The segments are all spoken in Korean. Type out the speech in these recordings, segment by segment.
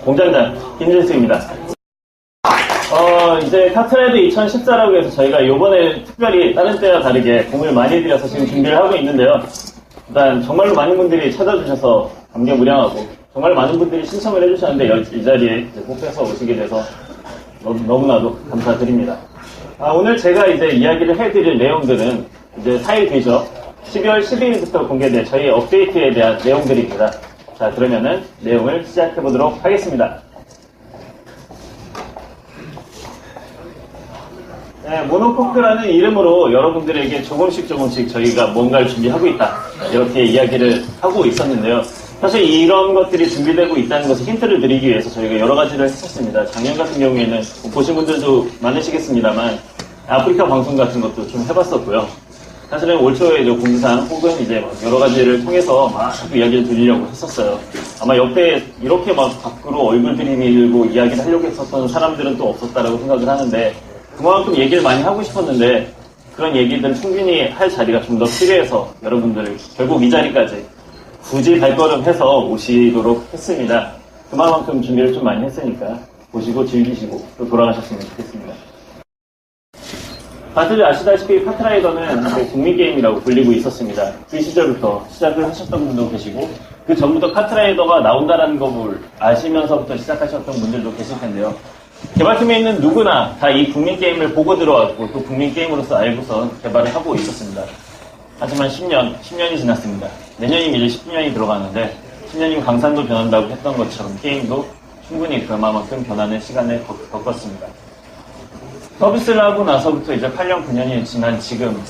공장장 김진수입니다. 이제 카트라이더 2014라고 해서 저희가 요번에 특별히 다른 때와 다르게 공을 많이 들여서 지금 준비를 하고 있는데요. 일단 정말로 많은 분들이 찾아주셔서 감개무량하고 정말 많은 분들이 신청을 해주셨는데 이 자리에 뽑혀서 오시게 돼서 너무나도 감사드립니다. 오늘 제가 이제 이야기를 해드릴 내용들은 이제 4일 뒤죠. 12월 12일부터 공개될 저희 업데이트에 대한 내용들입니다. 자, 그러면은 내용을 시작해보도록 하겠습니다. 네, 모노코크라는 이름으로 여러분들에게 조금씩 저희가 뭔가를 준비하고 있다. 이렇게 이야기를 하고 있었는데요. 사실 이런 것들이 준비되고 있다는 것을 힌트를 드리기 위해서 저희가 여러 가지를 했었습니다. 작년 같은 경우에는 보신 분들도 많으시겠습니다만 아프리카 방송 같은 것도 좀 해봤었고요. 사실은 올 초에 공지상 혹은 이제 여러 가지를 통해서 막 이야기를 드리려고 했었어요. 아마 옆에 이렇게 막 밖으로 얼굴 들이밀고 이야기를 하려고 했었던 사람들은 또 없었다라고 생각을 하는데 그만큼 얘기를 많이 하고 싶었는데 그런 얘기들 충분히 할 자리가 좀 더 필요해서 여러분들 결국 이 자리까지 굳이 발걸음해서 오시도록 했습니다. 그만큼 준비를 좀 많이 했으니까 보시고 즐기시고 또 돌아가셨으면 좋겠습니다. 다들 아시다시피 카트라이더는 국민게임이라고 불리고 있었습니다. 그 시절부터 시작을 하셨던 분도 계시고 그 전부터 카트라이더가 나온다라는 것을 아시면서부터 시작하셨던 분들도 계실 텐데요. 개발팀에 있는 누구나 다 이 국민게임을 보고 들어왔고 또 국민게임으로서 알고서 개발을 하고 있었습니다. 하지만 10년이 지났습니다. 내년이면 이제 10년이 들어가는데 10년이면 강산도 변한다고 했던 것처럼 게임도 충분히 그만큼 변하는 시간을 겪었습니다. 서비스를 하고 나서부터 이제 8년, 9년이 지난 지금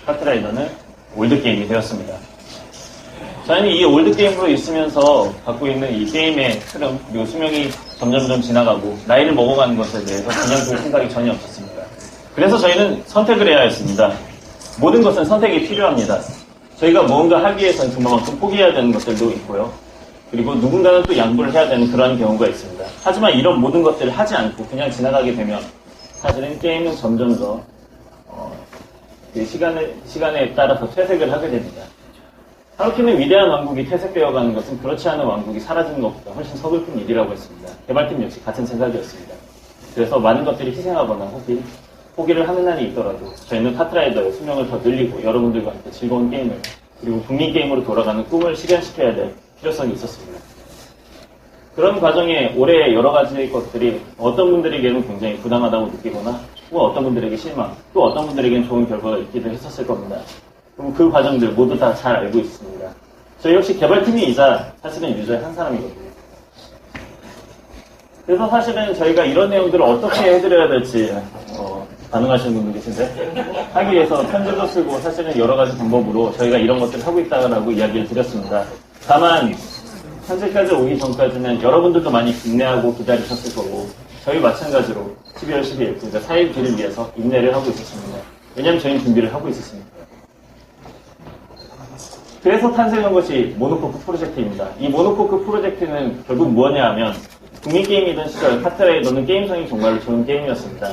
카트라이더는 올드게임이 되었습니다. 저희는 이 올드게임으로 있으면서 갖고 있는 이 게임의 흐름 그리고 수명이 점점점 지나가고 나이를 먹어가는 것에 대해서 그냥 볼 생각이 전혀 없었습니다. 그래서 저희는 선택을 해야 했습니다. 모든 것은 선택이 필요합니다. 저희가 뭔가 하기 위해서는 그만큼 포기해야 되는 것들도 있고요. 그리고 누군가는 또 양보를 해야 되는 그런 경우가 있습니다. 하지만 이런 모든 것들을 하지 않고 그냥 지나가게 되면 사실은 게임은 점점 더 시간에 따라서 퇴색을 하게 됩니다. 하루키는 위대한 왕국이 퇴색되어가는 것은 그렇지 않은 왕국이 사라지는 것보다 훨씬 서글픈 일이라고 했습니다. 개발팀 역시 같은 생각이었습니다. 그래서 많은 것들이 희생하거나 혹은 포기를 하는 한이 있더라도 저희는 카트라이더의 수명을 더 늘리고 여러분들과 함께 즐거운 게임을 그리고 국민 게임으로 돌아가는 꿈을 실현시켜야 될 필요성이 있었습니다. 그런 과정에 올해 여러 가지 것들이 어떤 분들에게는 굉장히 부당하다고 느끼거나 또 어떤 분들에게 실망, 또 어떤 분들에게는 좋은 결과가 있기도 했었을 겁니다. 그럼 그 과정들 모두 다 잘 알고 있습니다. 저희 역시 개발팀이이자 사실은 유저의 한 사람이거든요. 그래서 사실은 저희가 이런 내용들을 어떻게 해드려야 될지 가능하시는 분들 계신데 하기 위해서 편집도 쓰고 사실은 여러 가지 방법으로 저희가 이런 것들을 하고 있다고 이야기를 드렸습니다. 다만 현재까지 오기 전까지는 여러분들도 많이 인내하고 기다리셨을 거고 저희 마찬가지로 12월 12일 그러니까 4일 뒤를 위해서 인내를 하고 있었습니다. 왜냐하면 저희는 준비를 하고 있었습니다. 그래서 탄생한 것이 모노코크 프로젝트입니다. 이 모노코크 프로젝트는 결국 뭐냐 하면 국민게임이던 시절 카트라이더는 게임성이 정말로 좋은 게임이었습니다.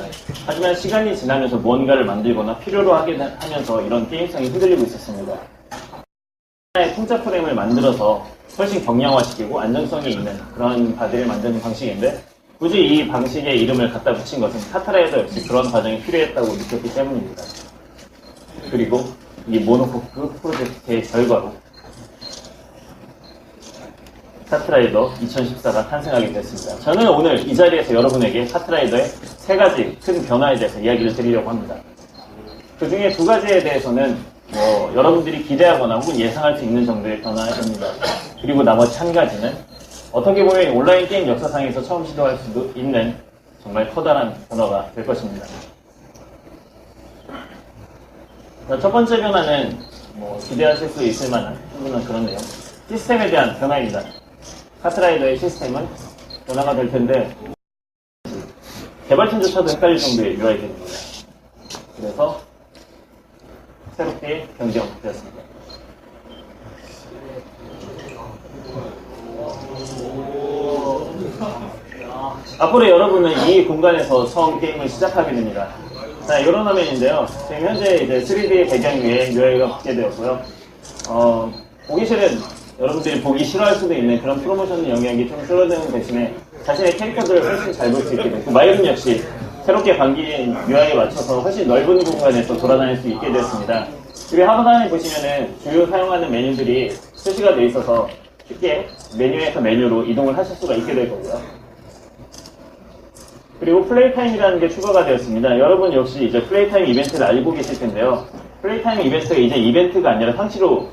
하지만 시간이 지나면서 무언가를 만들거나 필요로 하면서 이런 게임성이 흔들리고 있었습니다. 하나의 통짜 프레임을 만들어서 훨씬 경량화시키고 안정성이 있는 그런 바디를 만드는 방식인데 굳이 이 방식의 이름을 갖다 붙인 것은 카트라이더 역시 그런 과정이 필요했다고 느꼈기 때문입니다. 그리고 이 모노코크 프로젝트의 결과로 카트라이더 2014가 탄생하게 됐습니다. 저는 오늘 이 자리에서 여러분에게 카트라이더의 3가지 큰 변화에 대해서 이야기를 드리려고 합니다. 그 중에 2가지에 대해서는 여러분들이 기대하거나 혹은 예상할 수 있는 정도의 변화입니다. 그리고 나머지 1가지는 어떻게 보면 온라인 게임 역사상에서 처음 시도할 수도 있는 정말 커다란 변화가 될 것입니다. 첫 번째 변화는 기대하실 수 있을 만한 충분한 그런 내용. 시스템에 대한 변화입니다. 카트라이더의 시스템은 변화가 될 텐데 개발팀조차도 헷갈릴 정도의 UI들입니다. 그래서 새롭게 변경되었습니다. 앞으로 여러분은 이 공간에서 처음 게임을 시작하게 됩니다. 자, 이런 화면인데요. 지금 현재 이제 3D 배경 위에 UI가 붙게 되었고요. 보기 싫은, 여러분들이 보기 싫어할 수도 있는 그런 프로모션 영역이 좀 줄어드는 대신에 자신의 캐릭터들을 훨씬 잘 볼 수 있게 됐고, 마이룬 역시 새롭게 바뀐 UI에 맞춰서 훨씬 넓은 공간에 또 돌아다닐 수 있게 되었습니다. 그리고 하단에 보시면은 주요 사용하는 메뉴들이 표시가 되어 있어서 쉽게 메뉴에서 메뉴로 이동을 하실 수가 있게 될 거고요. 그리고 플레이 타임이라는 게 추가가 되었습니다. 여러분 역시 이제 플레이 타임 이벤트를 알고 계실 텐데요. 플레이 타임 이벤트가 이제 이벤트가 아니라 상시로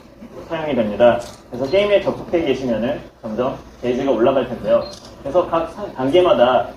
사용이 됩니다. 그래서 게임에 접속해 계시면은 점점 게이지가 올라갈 텐데요. 그래서 각 단계마다